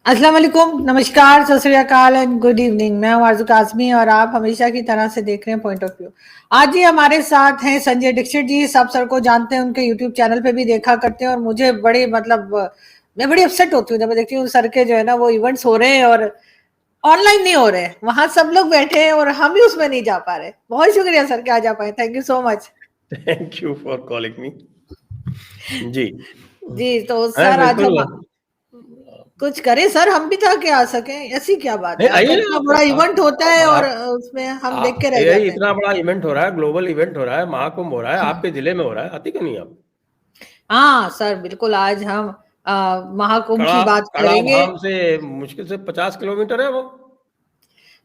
अस्सलाम वालेकुम, नमस्कार, सत श्री अकाल एंड गुड इवनिंग। मैं हूं आरज़ू काज़मी और आप हमेशा की तरह से देख रहे हैं पॉइंट ऑफ व्यू। आज ही हमारे साथ हैं संजय दीक्षित जी। सब सर को जानते हैं, उनके यूट्यूब चैनल पे भी देखा करते हैं और मुझे बड़ी मैं बड़ी अपसेट होती हूँ जब मैं देखती हूँ सर के जो है ना वो इवेंट्स हो रहे हैं और ऑनलाइन नहीं हो रहे हैं। वहां सब लोग बैठे हैं और हम ही उसमें नहीं जा पा रहे। बहुत शुक्रिया सर कि आज आ पाए, thank you so much. Thank you for calling me. जी जी तो हाँ सर आज बिल्कुल। हम कुछ करें सर, हम भी जाके आ सके, ऐसी क्या बात नहीं है। आपका आइए इतना आप बड़ा इवेंट होता है और आप उसमें हम देख के आप रह यही जाते हैं। इतना बड़ा इवेंट हो रहा है, ग्लोबल इवेंट हो रहा है, महाकुंभ हो रहा है, आपके जिले में हो रहा है, आती क्यों नहीं आप? हाँ सर, बिल्कुल। आज हम महाकुंभ की कड़ा बात कड़ा करेंगे। धाम से मुश्किल से 50 किलोमीटर है वो।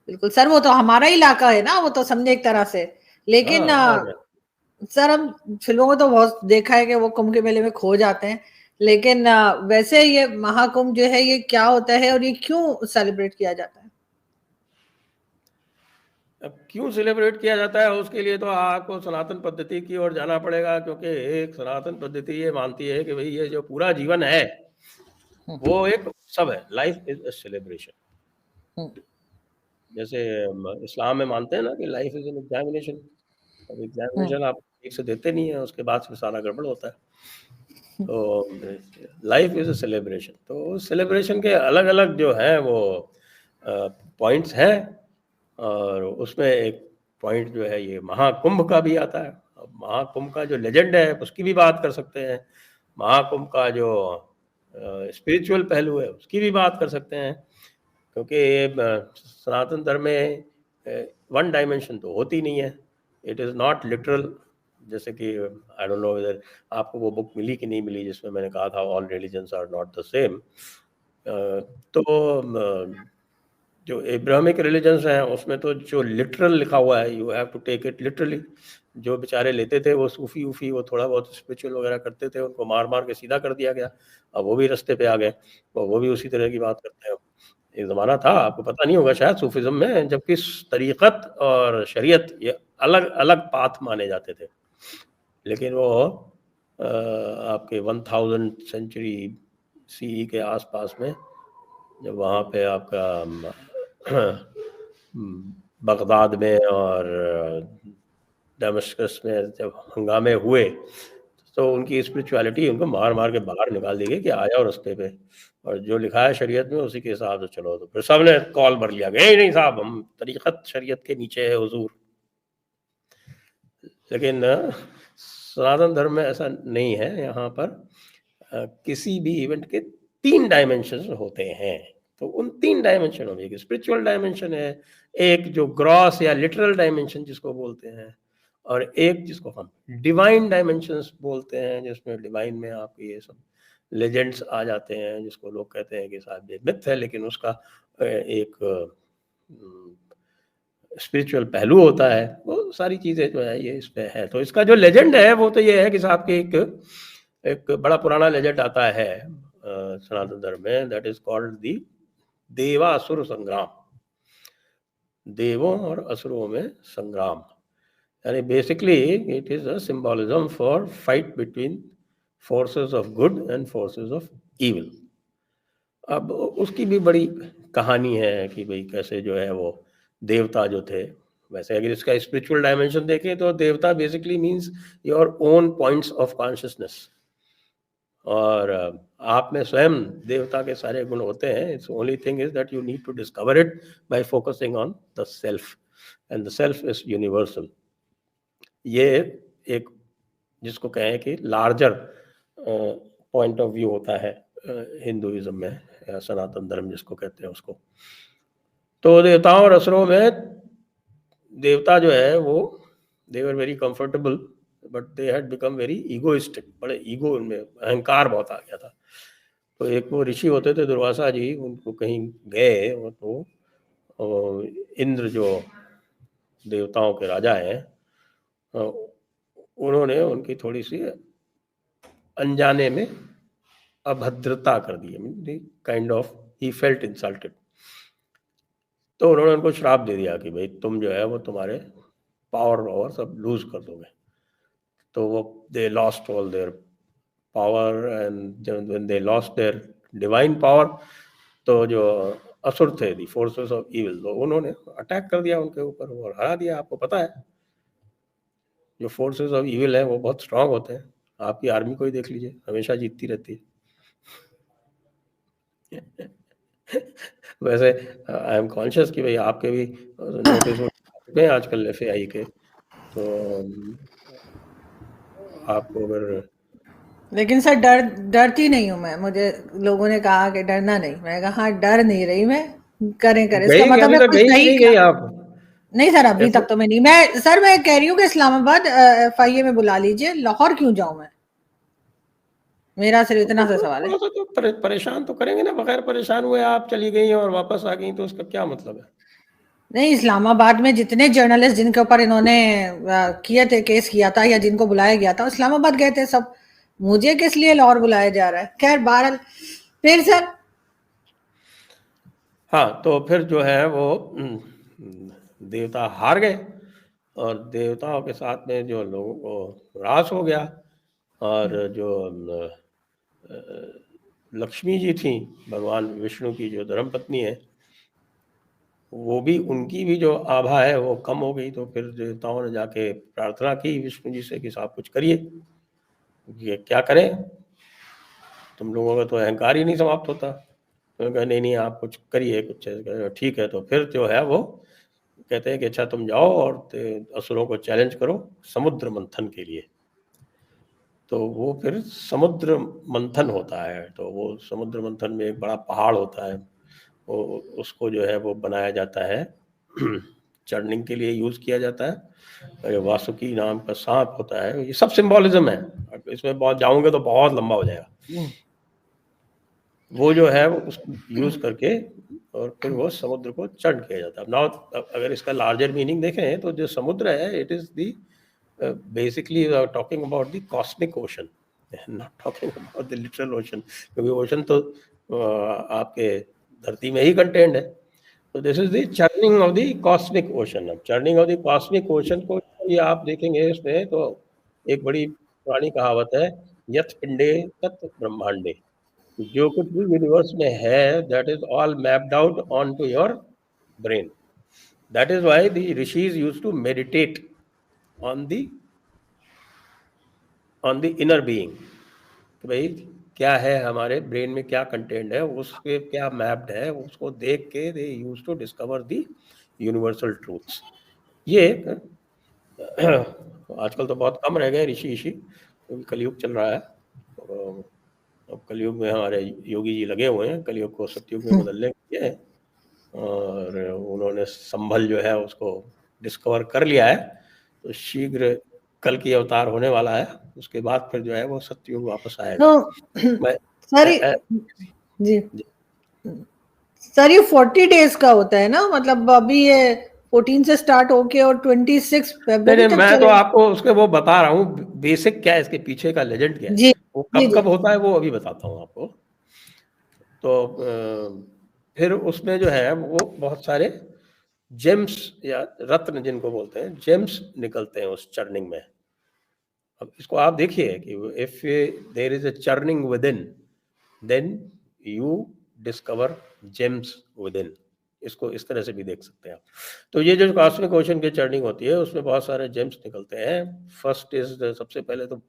बिल्कुल सर, वो तो हमारा इलाका है ना, वो तो समझे एक तरह से। हाँ लेकिन और क्या। सर हम फिल्मों में तो बहुत देखा है कि वो कुंभ के मेले में खो जाते हैं। लेकिन वैसे ये महाकुंभ जो है ये क्या होता है और ये क्यों सेलिब्रेट किया जाता है? अब क्यों सेलिब्रेट किया जाता है उसके लिए तो आपको सनातन पद्धति की ओर जाना पड़ेगा, क्योंकि एक सनातन पद्धति ये मानती है कि भाई ये जो पूरा जीवन है वो एक उत्सव है, लाइफ इज अ सेलिब्रेशन। जैसे इस्लाम में मानते हैं ना कि लाइफ इज एन एग्जामिनेशन। अब एग्जामिनेशन आप ठीक से देते नहीं है, उसके बाद फिर सारा गड़बड़ होता है। तो लाइफ इज अ सेलिब्रेशन, तो सेलिब्रेशन के अलग अलग जो हैं वो पॉइंट्स हैं, और उसमें एक पॉइंट जो है ये महाकुंभ का भी आता है। अब महाकुंभ का जो लेजेंड है उसकी भी बात कर सकते हैं, महाकुंभ का जो स्पिरिचुअल पहलू है उसकी भी बात कर सकते हैं, क्योंकि सनातन धर्म में वन डायमेंशन तो होती नहीं है, इट इज़ नॉट लिटरल। जैसे कि आई डोंट नो इधर आपको वो बुक मिली कि नहीं मिली जिसमें मैंने कहा था all religions are not the same. तो जो एब्राहमिक रिलीजन्स हैं उसमें तो जो लिटरल लिखा हुआ है you have to take it literally. जो बेचारे लेते थे वो सूफी वूफी, वो थोड़ा बहुत स्पिरिचुअल वगैरह करते थे, उनको मार मार के सीधा कर दिया गया। अब वो भी रास्ते पे आ गए, तो वो भी उसी तरह की बात करते हैं। एक ज़माना था, आपको पता नहीं होगा शायद, सूफीज़्म में, जबकि तरीक़त और शरीयत ये अलग अलग पाथ माने जाते थे। लेकिन वो आपके 1000 सेंचुरी सीई के आसपास में जब वहाँ पे आपका बगदाद में और दमिश्क में जब हंगामे हुए, तो उनकी स्पिरिचुअलिटी उनको मार मार के बाहर निकाल दी गई कि आ जाओ रास्ते पे, और जो लिखा है शरीयत में उसी के हिसाब से चलो। तो फिर सबने कॉल भर लिया गया, नहीं साहब हम तरीक़त शरीयत के नीचे है हुजूर। लेकिन सनातन धर्म में ऐसा नहीं है। यहाँ पर किसी भी इवेंट के 3 डायमेंशंस होते हैं। तो उन 3 डायमेंशनों में एक स्पिरिचुअल डायमेंशन है, एक जो ग्रॉस या लिटरल डायमेंशन जिसको बोलते हैं, और एक जिसको हम डिवाइन डायमेंशंस बोलते हैं, जिसमें डिवाइन में आपके ये सब लेजेंड्स आ जाते हैं, जिसको लोग कहते हैं कि साहब ये मिथ है, लेकिन उसका एक स्पिरिचुअल पहलू होता है। वो सारी चीज़ें जो है ये इस पे है। तो इसका जो लेजेंड है वो तो ये है कि साहब के एक बड़ा पुराना लेजेंड आता है सनातन धर्म में, दैट इज कॉल्ड दी देवासुर संग्राम। देवों और असुरों में संग्राम, यानी basically it is a symbolism for fight between forces of good and forces of evil. अब उसकी भी बड़ी कहानी है कि भाई कैसे जो है वो देवता जो थे, वैसे अगर इसका स्पिरिचुअल डायमेंशन देखें तो देवता basically means your own points of consciousness, और आप में स्वयं देवता के सारे गुण होते हैं। It's only thing is that you need to discover it by focusing on the self, and the self is universal. ये एक जिसको कहें कि लार्जर पॉइंट ऑफ व्यू होता है हिंदुइज्म में, या सनातन धर्म जिसको कहते हैं उसको। तो देवताओं और असुरों में देवता जो है वो they were very comfortable, but they had become very egoistic. बड़े ईगो उनमें, अहंकार बहुत आ गया था। तो एक वो ऋषि होते थे दुर्वासा जी, उनको कहीं गए और तो इंद्र जो देवताओं के राजा हैं, उन्होंने उनकी थोड़ी सी अनजाने में अभद्रता कर दी, kind of he felt insulted. तो उन्होंने उनको श्राप दे दिया कि भाई तुम जो है वो तुम्हारे पावर सब लूज कर दोगे। तो वो they lost all their power, and when they lost their divine power, तो जो असुर थे, दी फोर्सेस ऑफ इविल, तो उन्होंने अटैक कर दिया उनके ऊपर और हरा दिया। आपको पता है जो फोर्सेस ऑफ इविल है वो बहुत स्ट्रांग होते हैं। आपकी आर्मी को ही देख लीजिए, हमेशा जीतती रहती है। वैसे आई एम कॉन्शियस कि भाई आपके भी नोटिस आ चुके हैं आजकल एफएआई के, तो आपको अगर लेकिन सर डरती नहीं हूं मैं। मुझे लोगों ने कहा कि डरना नहीं, मैं कहा हाँ, डर नहीं रही मैं। करें इसका गई, मतलब अभी है तक कोई गई कि सही नहीं गई आप? नहीं सर, अभी ऐसे तक तो मैं नहीं। मैं सर मैं कह रही हूँ कि इस्लामाबाद एफआईए में बुला लीजिए, लाहौर क्यों जाऊं मैं? मेरा सिर्फ इतना सा सवाल है। थोड़ा सा तो परेशान तो करेंगे ना। बगैर परेशान हुए आप चली गई और वापस आ गई तो उसका क्या मतलब है? नहीं, इस्लामाबाद में जितने जर्नलिस्ट जिनके ऊपर इन्होंने किए थे, केस किया था या जिनको बुलाया गया था, इस्लामाबाद गए थे सब। मुझे किस लिए लाहौर बुलाया जा रहा है? खैर बहरहाल, फिर सर हाँ, तो फिर जो है वो देवता हार गए और देवताओं के साथ में जो लोगों को ह्रास हो गया। और जो लक्ष्मी जी थी, भगवान विष्णु की जो धर्मपत्नी है, वो भी, उनकी भी जो आभा है वो कम हो गई। तो फिर देवताओं ने जाके प्रार्थना की विष्णु जी से कि साहब कुछ करिए, ये क्या करें, तुम लोगों का तो अहंकार ही नहीं समाप्त होता। तो कहा नहीं नहीं आप कुछ करिए, कुछ ठीक है। तो फिर जो है वो कहते हैं कि अच्छा तुम जाओ और असुरों को चैलेंज करो समुद्र मंथन के लिए। तो वो फिर समुद्र मंथन होता है। तो वो समुद्र मंथन में एक बड़ा पहाड़ होता है, वो उसको जो है वो बनाया जाता है चढ़ने के लिए यूज किया जाता है। वासुकी नाम का सांप होता है। ये सब सिंबॉलिज्म है, इसमें बहुत जाऊंगे तो बहुत लंबा हो जाएगा। वो जो है वो उसको यूज करके और फिर वो समुद्र को चढ़ किया जाता है। नाउ अगर इसका लार्जर मीनिंग देखें तो जो समुद्र है, it is the basically talking about the cosmic ocean, not talking about the literal ocean, क्योंकि ओशन तो आपके धरती में ही कंटेंड है। तो this is the churning of the cosmic ocean. अब churning of the cosmic ocean को ये आप देखेंगे इसमें तो एक बड़ी पुरानी कहावत है, यत् पिंडे तत् ब्रह्मांडे। जो कुछ भी यूनिवर्स में है, that is all mapped out on to your brain. That is why the rishis used to meditate on the inner being, कि भाई क्या है हमारे ब्रेन में, क्या कंटेंट है, उसके क्या मैप्ड है, उसको देख के they use to discover the universal truths. ये आजकल तो बहुत कम रह गए ऋषि क्योंकि कलयुग चल रहा है। अब कलयुग में हमारे योगी जी लगे हुए हैं कलयुग को सतयुग में बदलने के लिए, और उन्होंने संभल जो है उसको डिस्कवर कर लिया है। तो शीघ्र कल की अवतार होने वाला है, उसके बाद फिर जो है वो सतयुग वापस आएगा। तो मैं सर जी जी। सर, ये 40 डेज का होता है ना? मतलब अभी ये 14 से स्टार्ट होके और 26 फरवरी नहीं तक मैं तो चलेगा? आपको उसके वो बता रहा हूँ बेसिक क्या है, इसके पीछे का लेजेंड क्या है। जी वो जी कब जी। कब होता है वो अभी बताता हूँ आपको। तो फिर उसमें जो है वो बहुत सारे जेम्स या रत्न जिनको बोलते हैं, जेम्स निकलते हैं उस चर्निंग में। अब इसको आप देखिए कि if there is a churning within, then you discover gems within. इसको इस तरह से भी देख सकते हैं आप। तो ये जो कॉस्मिक ओशन की चर्निंग होती है उसमें बहुत सारे जेम्स निकलते हैं। फर्स्ट इज, सबसे पहले तो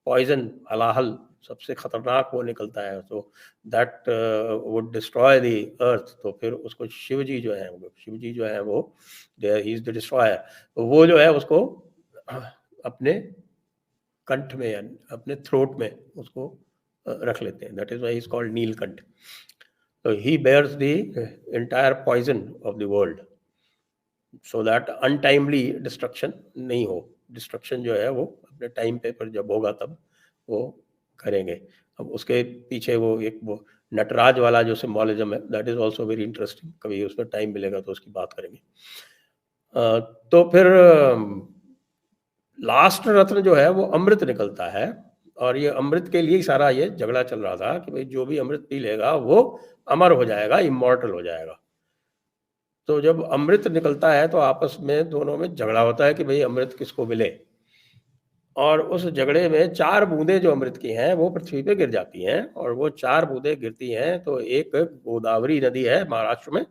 पॉइजन, हलाहल सबसे खतरनाक वो निकलता है। तो that would destroy the earth. तो फिर उसको शिव जी जो है वो ही इज द डिस्ट्रॉयर। तो वो जो है उसको अपने कंठ में या अपने थ्रोट में उसको रख लेते हैं। That is why is called Neelkanth. तो he bears the entire poison of the world, so that untimely destruction नहीं हो। डिस्ट्रक्शन जो है वो अपने टाइम पे पर जब होगा तब वो करेंगे। अब उसके पीछे वो एक वो नटराज वाला जो सिंबॉलिज्म है, that is also very interesting. कभी उसमें टाइम मिलेगा तो उसकी बात करेंगे। तो फिर लास्ट रत्न जो है वो अमृत निकलता है। और ये अमृत के लिए ही सारा ये झगड़ा चल रहा था कि भाई जो भी अमृत पी लेगा वो अमर हो जाएगा, इमॉर्टल हो जाएगा। तो जब अमृत निकलता है तो आपस में दोनों में झगड़ा होता है कि भाई अमृत किसको मिले। और उस झगड़े में 4 बूंदें जो अमृत की हैं वो पृथ्वी पे गिर जाती हैं, और वो 4 बूंदें गिरती हैं तो एक गोदावरी नदी है महाराष्ट्र में,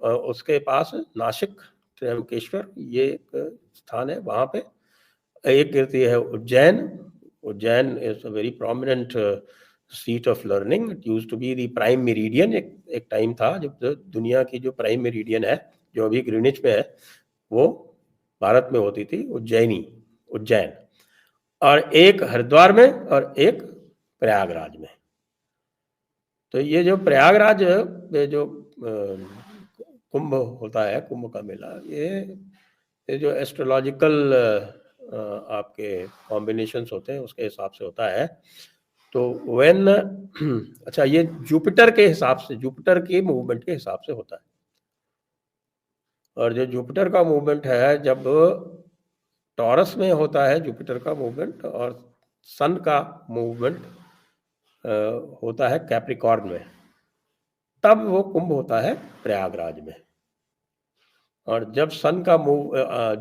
उसके पास नासिक, त्र्यंबकेश्वर ये एक स्थान है, वहाँ पे एक गिरती है Ujjain. Ujjain is a very prominent seat of learning, it used to be the prime meridian. एक टाइम था जब दुनिया की जो प्राइम मेरिडियन है, जो अभी ग्रीनिच में है, वो भारत में होती थी उज्जैन। और एक हरिद्वार में और एक प्रयागराज में। तो ये जो प्रयागराज में जो कुंभ होता है, कुंभ का मेला, ये जो एस्ट्रोलॉजिकल आपके कॉम्बिनेशंस होते हैं उसके हिसाब से होता है। तो व्हेन अच्छा, ये जुपिटर के हिसाब से, जुपिटर के मूवमेंट के हिसाब से होता है। और जो जुपिटर का मूवमेंट है, जब टॉरस में होता है जुपिटर का मूवमेंट, और सन का मूवमेंट होता है कैप्रिकॉर्न में, तब वो कुंभ होता है प्रयागराज में। और जब सन का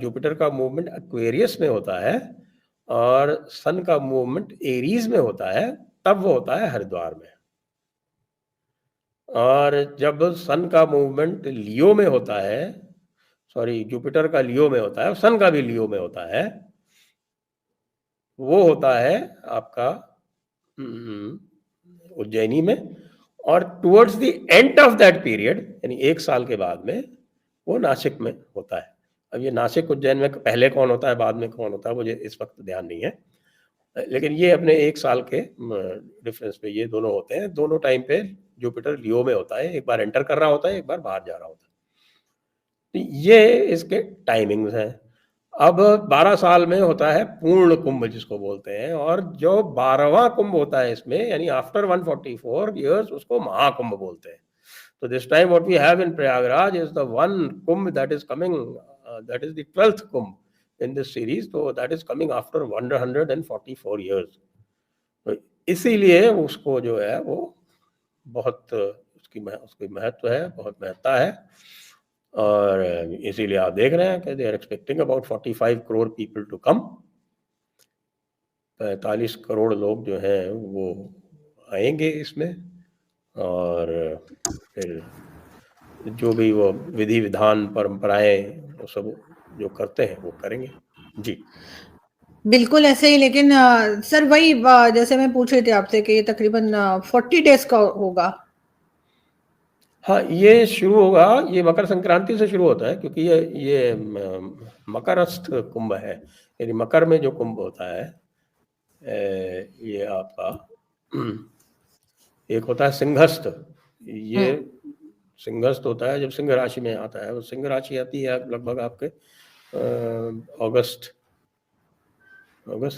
जुपिटर का मूवमेंट एक्वेरियस में होता है और सन का मूवमेंट एरीज में होता है, तब वो होता है हरिद्वार में। और जब सन का मूवमेंट लियो में होता है, सॉरी, जुपिटर का लियो में होता है और सन का भी लियो में होता है, वो होता है आपका उज्जैनी में। और towards the end of that period, यानी 1 साल के बाद में, वो नासिक में होता है। अब ये नासिक उज्जैन में पहले कौन होता है बाद में कौन होता है मुझे इस वक्त ध्यान नहीं है, लेकिन ये अपने 1 साल के डिफरेंस पे ये दोनों होते हैं। दोनों टाइम पे जुपिटर लियो में होता है, एक बार एंटर कर रहा होता है, एक बार बाहर जा रहा होता है। तो ये इसके टाइमिंग्स हैं। अब 12 साल में होता है पूर्ण कुंभ जिसको बोलते हैं, और जो 12वां कुंभ होता है इसमें, यानी आफ्टर 144 ईयर्स, उसको महाकुंभ बोलते हैं। So this time what we have in Prayagraj is the one Kumbh that is coming, that is the 12th Kumbh in this series. So that is coming after 144 years. तो इसीलिए उसको जो है वो बहुत उसकी महत्व है, बहुत महत्ता है। और इसीलिए आप देख रहे हैं कि they are expecting about 45 crore people to come. 45 crore लोग जो हैं वो आएंगे इसमें, और फिर जो भी वो विधि विधान परंपराएं वो सब जो करते हैं वो करेंगे। जी बिल्कुल ऐसे ही, लेकिन सर वही जैसे मैं पूछ रही थी आपसे कि ये तकरीबन 40 डेज का होगा। हाँ, ये शुरू होगा, ये मकर संक्रांति से शुरू होता है, क्योंकि ये मकरस्थ कुंभ है, यानी मकर में जो कुंभ होता है, ये आपका एक होता है सिंहस्थ। ये सिंहस्थ होता है जब सिंह राशि में आता है, वो सिंह राशि आती है लगभग आपके अगस्त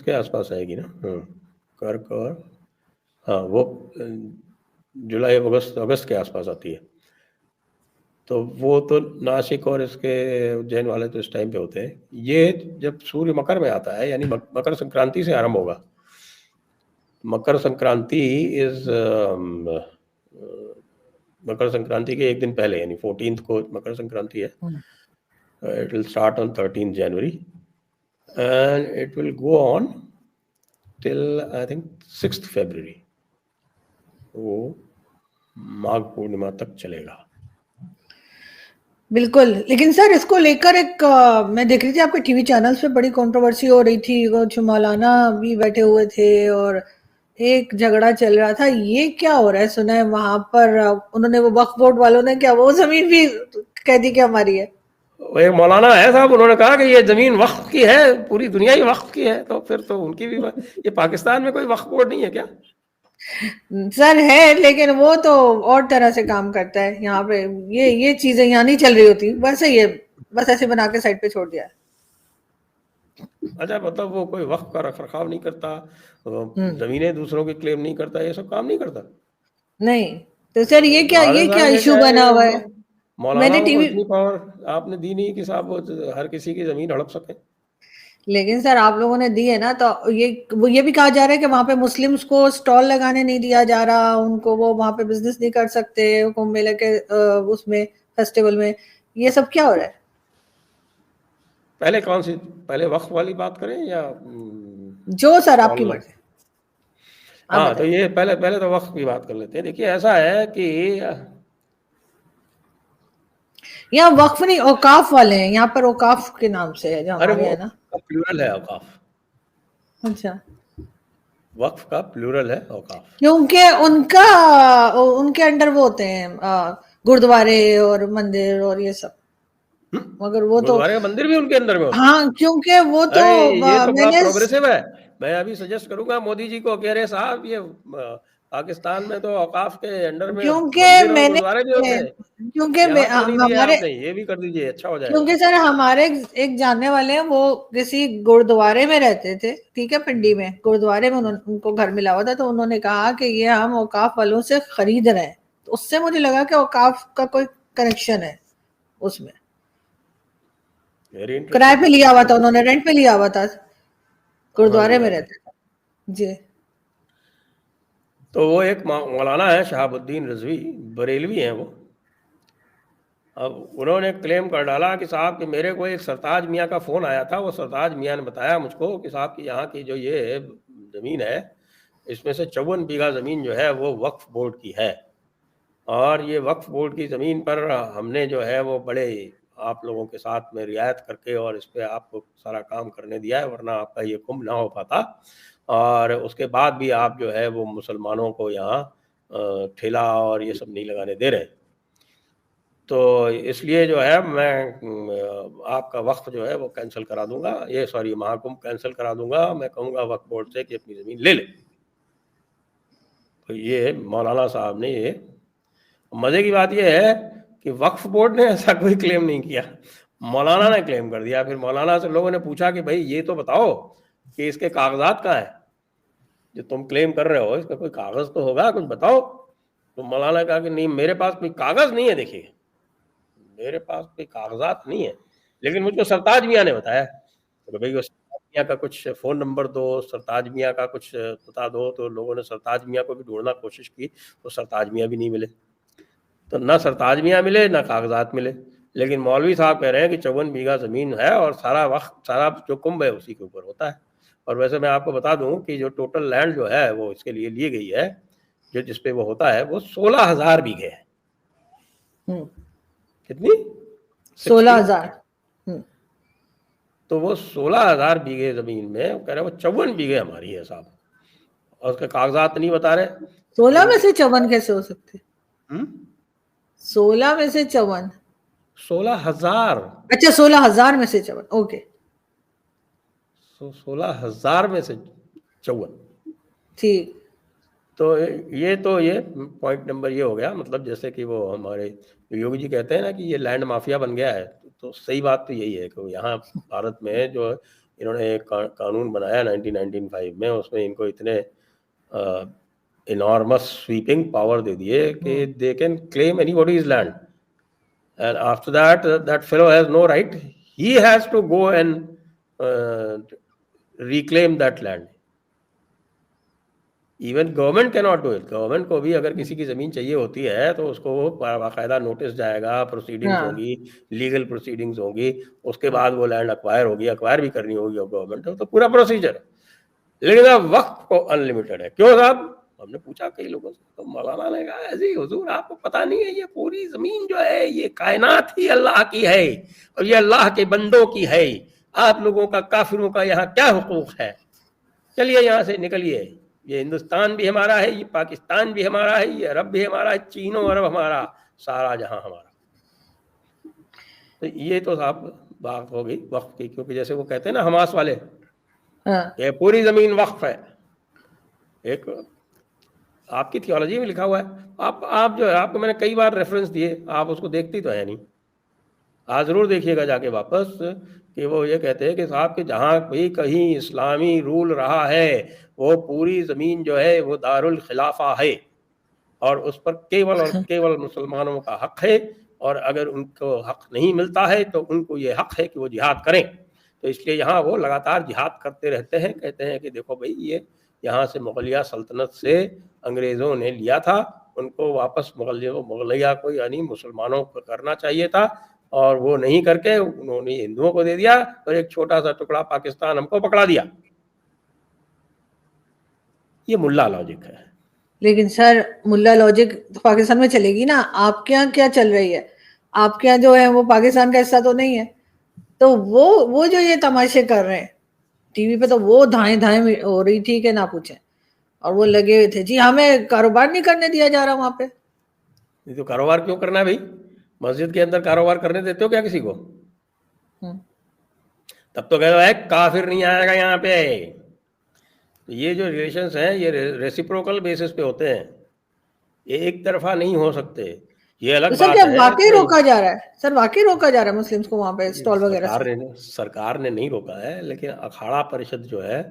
के आसपास आएगी ना। कर्क और हाँ, वो जुलाई अगस्त के आसपास आती है। तो वो तो नासिक और इसके उज्जैन वाले तो इस टाइम पे होते हैं। ये जब सूर्य मकर में आता है, यानी मकर संक्रांति से आरंभ होगा। मकर संक्रांति इज मकर संक्रांति के एक दिन पहले, यानी 14th को मकर संक्रांति है। It will start on 13 January and it will go on till I think 6th February. वो माघ पूर्णिमा तक चलेगा। बिल्कुल, लेकिन सर इसको लेकर एक मैं देख रही थी आपके टीवी चैनल्स पे बड़ी कंट्रोवर्सी हो रही थी, कुछ मौलाना भी बैठे हुए थे और एक झगड़ा चल रहा था। ये क्या हो रहा है? सुना है वहां पर उन्होंने, वो वक्फ बोर्ड वालों ने क्या वो जमीन भी कह दी कि हमारी है। एक मौलाना है साहब, उन्होंने कहा कि ये जमीन वक्फ की है, पूरी दुनिया ही वक्फ की है। तो फिर तो उनकी भी ये पाकिस्तान में कोई वक्फ बोर्ड नहीं है क्या? सर है, लेकिन वो तो और तरह से काम करता है। यहाँ पे ये चीजें यहाँ नहीं चल रही होती, वैसे ये बस ऐसे बना के साइड पे छोड़ दिया है। अच्छा, मतलब वो कोई वक्फ का रखरखाव नहीं करता, जमीनें दूसरों की क्लेम नहीं करता, ये सब काम नहीं करता? नहीं तो सर ये क्या इशू बना हुआ है? मैंने मौलानाओं को टीवी, इतनी पावर आपने दी नहीं कि साहब वो हर किसी की जमीन हड़प सके। लेकिन सर आप लोगों ने दी है ना, तो ये भी कहा जा रहा है कि वहां पे मुस्लिम्स को स्टॉल लगाने नहीं दिया जा रहा, उनको वो वहां पे बिजनेस नहीं कर सकते कुंभ मेले के उसमें फेस्टिवल में। ये सब क्या हो रहा है? पहले कौन सी, पहले वक्फ वाली बात करें या जो सर आपकी ऑनलाइन। मर्जी, आप हाँ, तो बताइए। ये पहले पहले तो वक्फ की बात कर लेते हैं। देखिए ऐसा है कि यहाँ वक्फ नहीं, औकाफ वाले हैं, यहाँ पर औकाफ के नाम से है जो अरे हमारे वो है ना। प्लूरल है औकाफ, अच्छा, वक्फ का प्लूरल है औकाफ। क्योंकि उनका उनके अंडर वो होते हैं गुरुद्वारे और मंदिर और ये सब, मगर वो तो गुरुद्वारे का मंदिर भी उनके अंदर में होता है। हाँ, क्योंकि वो तो अरे ये तो बड़ा मैंने प्रोग्रेसिव है। मैं अभी सजेस्ट करूंगा मोदी जी को कि अरे साहब ये पाकिस्तान में तो औकाफ के अंडर में क्योंकि मंदिर और मैंने गुरुद्वारे भी होते हैं, क्योंकि यहाँ क्यों नहीं दिया हमारे, आपने? ये भी कर दीजिए, अच्छा हो जाएगा। क्योंकि सर हमारे एक जानने वाले हैं, वो किसी गुरुद्वारे में रहते थे, ठीक है, पिंडी में गुरुद्वारे में उनको घर मिला हुआ था, तो उन्होंने कहा कि ये हम औकाफ वालों से खरीद रहे हैं, तो उससे मुझे लगा कि औकाफ का कोई कनेक्शन है उसमें। वेरी किराए पे लिया हुआ था इंटरेस्टिंग। उन्होंने, रेंट पे लिया हुआ था, हाँ जी, गुरुद्वारे में हाँ जी। रहते थे जी। तो वो एक मौलाना है शहाबुद्दीन रिजवी, बरेलवी हैं वो। अब उन्होंने क्लेम कर डाला कि साहब कि मेरे को एक सरताज मियाँ का फ़ोन आया था, वो सरताज मियाँ ने बताया मुझको कि साहब कि यहाँ की जो ये ज़मीन है, इसमें से 54 बीघा ज़मीन जो है वो वक्फ बोर्ड की है, और ये वक्फ बोर्ड की ज़मीन पर हमने जो है वो बड़े आप लोगों के साथ में रियायत करके और इस पे आपको सारा काम करने दिया है, वरना आपका ये कुंभ ना हो पाता, और उसके बाद भी आप जो है वो मुसलमानों को यहाँ ठेला और ये सब नहीं लगाने दे रहे। तो इसलिए जो है मैं आपका वक्फ जो है वो कैंसिल करा दूंगा, ये सॉरी महाकुंभ कैंसिल करा दूंगा। मैं कहूँगा वक्फ बोर्ड से कि अपनी ज़मीन ले ले। तो ये मौलाना साहब ने ये, मज़े की बात ये है कि वक्फ बोर्ड ने ऐसा कोई क्लेम नहीं किया, मौलाना ने क्लेम कर दिया। फिर मौलाना से लोगों ने पूछा कि भाई ये तो बताओ कि इसके कागजात कहाँ है, जो तुम क्लेम कर रहे हो इसका कोई कागज़ तो होगा, कुछ बताओ। तो मौलाना ने कहा कि नहीं मेरे पास कोई कागज़ नहीं है, देखिए मेरे पास कोई कागजात नहीं है, लेकिन मुझको सरताज मियाँ ने बताया। तो भाई वो सरताज मियाँ का कुछ फ़ोन नंबर दो, सरताज मियाँ का कुछ बता दो। तो लोगों ने सरताज मियाँ को भी ढूंढना कोशिश की, तो सरताज मियाँ भी नहीं मिले। तो ना सरताज मियाँ मिले ना कागजात मिले, लेकिन मौलवी साहब कह रहे हैं कि 54 बीघा ज़मीन है और सारा वक्त सारा जो कुंभ है उसी के ऊपर होता है। और वैसे मैं आपको बता दूं कि जो टोटल लैंड जो है वो इसके लिए ली गई है, जो जिसपे वो होता है, वो 16,000 बीघे है। कितनी? 16,000। तो वो 16,000 बीघे जमीन में वो कह रहे हैं वो 54 बीघे हमारी है साहब, और उसके कागजात नहीं बता रहे। 16 में से 54 कैसे हो सकते? 16 में से 54? 16,000। अच्छा, 16,000 में से 54, ओके। 16,000 में से 54। ठीक। तो ये पॉइंट नंबर ये हो गया, मतलब जैसे कि वो हमारे योगी जी कहते हैं ना कि ये लैंड माफिया बन गया है। तो सही बात तो यही है कि यहाँ भारत में जो इन्होंने एक कानून बनाया 1995 में, उसमें इनको इतने इनॉर्मस स्वीपिंग पावर दे दिए कि they can claim anybody's land, and after that that fellow has no right, he has to go and reclaim that land. Even government can not do it. Government को भी अगर किसी की ज़मीन चाहिए होती है तो उसको बाकायदा नोटिस जाएगा, प्रोसीडिंग्स होंगी, लीगल प्रोसीडिंग्स होंगी, उसके बाद वो लैंड अक्वायर होगी, अक्वायर भी करनी होगी गवर्नमेंट, तो पूरा प्रोसीजर है। लेकिन अब वक्त को अनलिमिटेड है। क्यों साहब? हमने पूछा कई लोगों से, तो मौलाना ने कहा ऐसे ही हुजूर आपको पता नहीं है, ये पूरी ज़मीन जो है ये कायनात ही अल्लाह की है और ये अल्लाह के बंदों की है। आप लोगों का काफिरों का यहाँ क्या हुकूक है? चलिए यहाँ से निकलिए, ये हिंदुस्तान भी हमारा है, ये पाकिस्तान भी हमारा है, ये अरब भी हमारा है, चीनो अरब हमारा, सारा जहां हमारा। तो ये तो साहब बात हो गई वक्फ की, क्योंकि जैसे वो कहते हैं ना हमास वाले, ये पूरी जमीन वक्फ है। एक आपकी थियोलॉजी में लिखा हुआ है, आप जो है, आपको मैंने कई बार रेफरेंस दिए, आप उसको देखती तो है नहीं। आज जरूर देखिएगा जाके वापस कि वो ये कहते हैं कि साहब कि जहाँ भी कहीं इस्लामी रूल रहा है वो पूरी ज़मीन जो है वो दारुल खिलाफा है और उस पर केवल और केवल मुसलमानों का हक है, और अगर उनको हक नहीं मिलता है तो उनको ये हक है कि वो जिहाद करें। तो इसलिए यहाँ वो लगातार जिहाद करते रहते हैं, कहते हैं कि देखो भाई ये यहाँ से मुगलिया सल्तनत से अंग्रेज़ों ने लिया था, उनको वापस मुगलिया को यानी मुसलमानों को करना चाहिए था, और वो नहीं करके उन्होंने हिंदुओं को दे दिया और एक छोटा सा टुकड़ा पाकिस्तान हमको पकड़ा दिया। ये मुल्ला लॉजिक है। लेकिन सर मुल्ला लॉजिक तो पाकिस्तान में चलेगी ना, आपके यहाँ क्या चल रही है? आपके यहाँ जो है वो पाकिस्तान का हिस्सा तो नहीं है। तो वो जो ये तमाशे कर रहे हैं टीवी पे, तो वो धाएं धाएं हो रही थी कि ना पूछे, और वो लगे हुए थे जी हमें कारोबार नहीं करने दिया जा रहा वहां पे। नहीं तो कारोबार क्यों करना है भाई? मस्जिद के अंदर कारोबार करने देते हो क्या किसी को? तब तो कह दो है काफिर नहीं आएगा यहाँ पे। तो ये जो रिलेशंस हैं ये रेसिप्रोकल बेसिस पे होते हैं, ये एक तरफा नहीं हो सकते। ये तो अलग सर बात क्या है वाकई कि रोका जा रहा है? सर वाकई रोका जा रहा है मुस्लिम्स को वहां पे स्टॉल वगैरह से? सरकार ने नहीं रोका है, लेकिन अखाड़ा परिषद जो है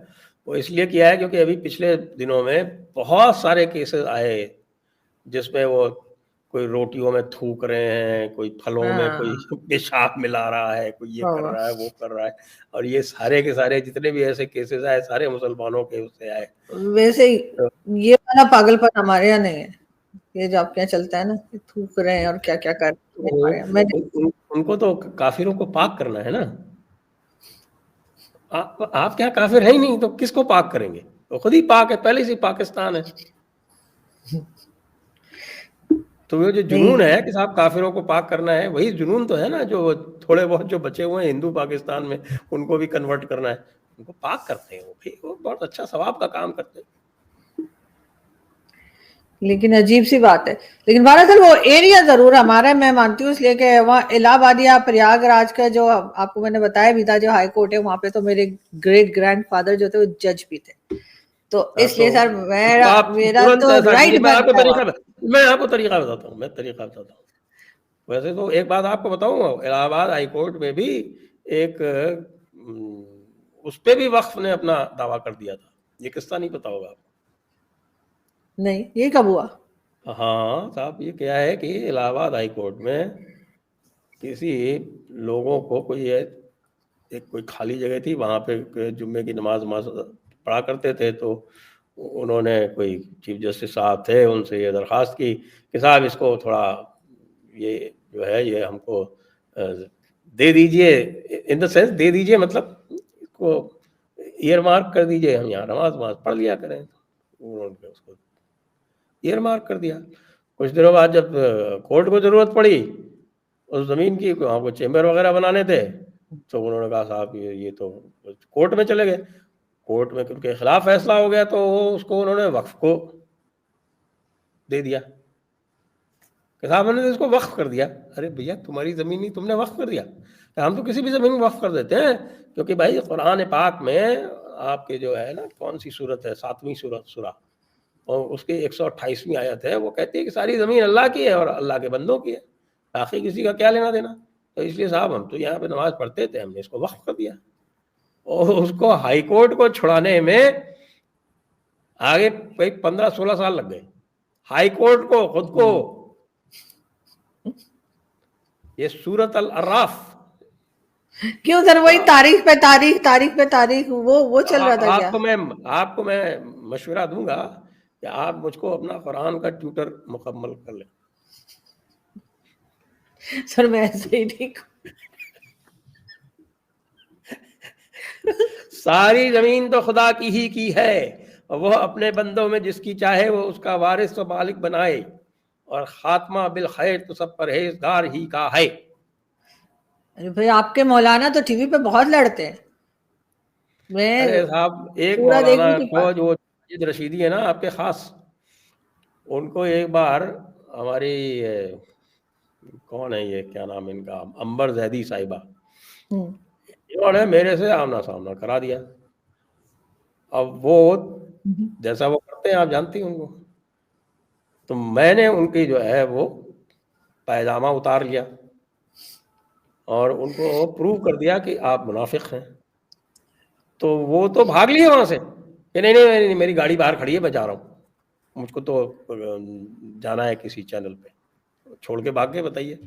वो इसलिए किया है क्योंकि अभी पिछले दिनों में बहुत सारे केसेस आए जिसमें वो कोई रोटियों में थूक रहे हैं, कोई फलों में कोई पेशाब मिला रहा है, कोई ये कर रहा है, वो कर रहा है, और ये सारे के सारे जितने भी ऐसे केसेस आए सारे मुसलमानों के उससे आए। वैसे ही तो ये वाला पागलपन हमारे यहाँ नहीं है, ये जो आपके यहाँ चलता है ना, थूक रहे हैं और क्या क्या कर रहे हैं। उनको तो काफिरों को पाक करना है ना। आप क्या काफिर है ही नहीं तो किसको पाक करेंगे? तो खुद ही पाक है, पहले से पाकिस्तान है। तो वो जो जुनून है कि साहब काफिरों को पाक करना है, वही जुनून तो है ना जो थोड़े बहुत जो बचे हुए हैं हिंदू पाकिस्तान में उनको भी कन्वर्ट करना है, उनको पाक करते हैं। वो भी वो बहुत अच्छा सवाब का काम करते हैं। लेकिन अजीब सी बात है। लेकिन दरअसल वो एरिया जरूर हमारा है, मैं मानती हूँ, इसलिए कि वहाँ इलाहाबाद या प्रयागराज का जो आपको मैंने बताया भी था जो हाई कोर्ट है, वहां पे तो मेरे ग्रेट ग्रैंडफादर जो थे वो जज भी थे। तो इसलिए सर मेरा तो राइट बनता है। मैं आपको तरीका बताता हूँ। वैसे तो एक बात आपको बताऊंगा, इलाहाबाद हाई कोर्ट में भी एक उस पे भी वक्फ ने अपना दावा कर दिया था। ये किस्सा नहीं पता होगा आपको? नहीं, ये कब हुआ? हाँ साहब, ये क्या है कि इलाहाबाद हाई कोर्ट में किसी लोगों को एक कोई खाली जगह थी, वहाँ पे जुम्मे की नमाज पढ़ा करते थे। तो उन्होंने कोई चीफ जस्टिस साहब थे, उनसे ये दरख्वास्त की कि साहब इसको थोड़ा ये जो है ये हमको दे दीजिए, इन द सेंस दे दीजिए मतलब इसको ईयर मार्क कर दीजिए, हम यहाँ नमाज पढ़ लिया करें। उन्होंने उसको ईयर मार्क कर दिया। कुछ दिनों बाद जब कोर्ट को ज़रूरत पड़ी उस ज़मीन की, वहाँ को चेम्बर वगैरह बनाने थे, तो उन्होंने कहा साहब ये तो कोर्ट में चले गए। कोर्ट में उनके खिलाफ फैसला हो गया तो उसको उन्होंने वक्फ को दे दिया कि साहब हमने तो इसको वक्फ कर दिया। अरे भैया तुम्हारी ज़मीन नहीं, तुमने वक्फ कर दिया? तो हम तो किसी भी ज़मीन में वक्फ कर देते हैं, क्योंकि भाई कुरान पाक में आपके जो है ना, कौन सी सूरत है, 7वीं सूरा, और उसकी 128वीं आयत है, वो कहती है कि सारी ज़मीन अल्लाह की है और अल्लाह के बंदों की है, बाकी किसी का क्या लेना देना। तो इसलिए साहब हम तो यहाँ पे नमाज पढ़ते थे, हमने इसको वक्फ कर दिया। और उसको हाई कोर्ट को छुड़ाने में आगे कोई 15-16 साल लग गए, हाई कोर्ट को खुद को। ये सूरत अल अराफ, क्यों सर, वही तारीख पे तारीख वो चल रहा था क्या? आपको मैं मशवरा दूंगा कि आप मुझको अपना कुरान का ट्यूटर मुकम्मल कर लें। सर मैं ऐसे ही ठीक सारी जमीन तो खुदा की ही की है, और वह अपने बंदों में जिसकी चाहे वो उसका वारिस व मालिक बनाए, और खात्मा बिल खैर तो सब परहेजगार ही का है। अरे भाई आपके मौलाना तो टीवी पे बहुत लड़ते हैं। अरे मैं साहब एक पूरा देख मौलाना भी नहीं को जो साजिद रशीदी है ना आपके खास, उनको एक बार हमारी कौन है ये, क्या नाम है इनका, अंबर जैदी साहिबा, इन्होंने मेरे से आमना सामना करा दिया। अब वो जैसा वो करते हैं आप जानती हैं उनको, तो मैंने उनकी जो है वो पायजामा उतार लिया और उनको प्रूव कर दिया कि आप मुनाफिक हैं। तो वो तो भाग लिए वहाँ से कि नहीं, मेरी गाड़ी बाहर खड़ी है, मैं जा रहा हूँ, मुझको तो जाना है किसी चैनल पे, छोड़ के भाग गए। बताइए।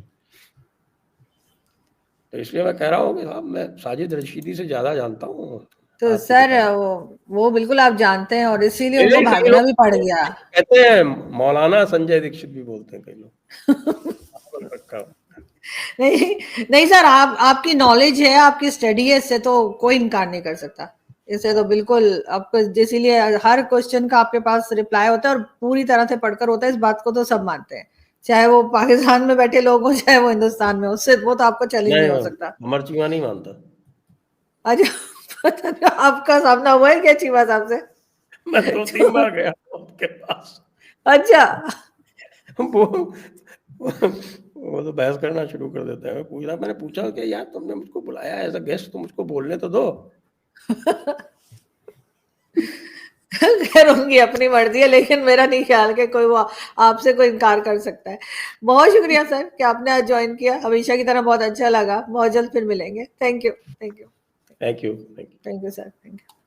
तो इसलिए मैं कह रहा हूँ कि साहब मैं साजिद रशीदी से ज़्यादा जानता हूँ। तो सर वो बिल्कुल आप जानते हैं और इसीलिए उनको भागना भी पड़ गया। कहते हैं मौलाना संजय दीक्षित भी बोलते हैं कई लोग। नहीं नहीं सर, आपकी नॉलेज है, आपकी स्टडी है, इससे तो कोई इनकार नहीं कर सकता। इसे तो बिल्कुल आपको, इसीलिए हर क्वेश्चन का आपके पास रिप्लाई होता है और पूरी तरह से पढ़कर होता है, इस बात को तो सब मानते हैं, चाहे वो पाकिस्तान में बैठे लोग हो चाहे वो हिंदुस्तान में, उससे वो तो आपको चैलेंज नहीं हो सकता। अमर चीमा नहीं मानता। अच्छा पता नहीं आपका सामना हुआ है क्या चीमा साहब से? मैं 2-3 बार गया उनके पास। अच्छा वो तो बहस करना शुरू कर देते हैं। मैंने पूछा कि यार तुमने मुझको बुलाया एज अ गेस्ट, तो मुझको बोलने तो दो। खैर उनकी अपनी मर्जी है, लेकिन मेरा नहीं ख्याल कि कोई वो आपसे कोई इनकार कर सकता है। बहुत शुक्रिया सर कि आपने आज ज्वाइन किया, हमेशा की तरह बहुत अच्छा लगा, बहुत जल्द फिर मिलेंगे। Thank you, thank you, thank you, thank you. Thank you sir, thank you.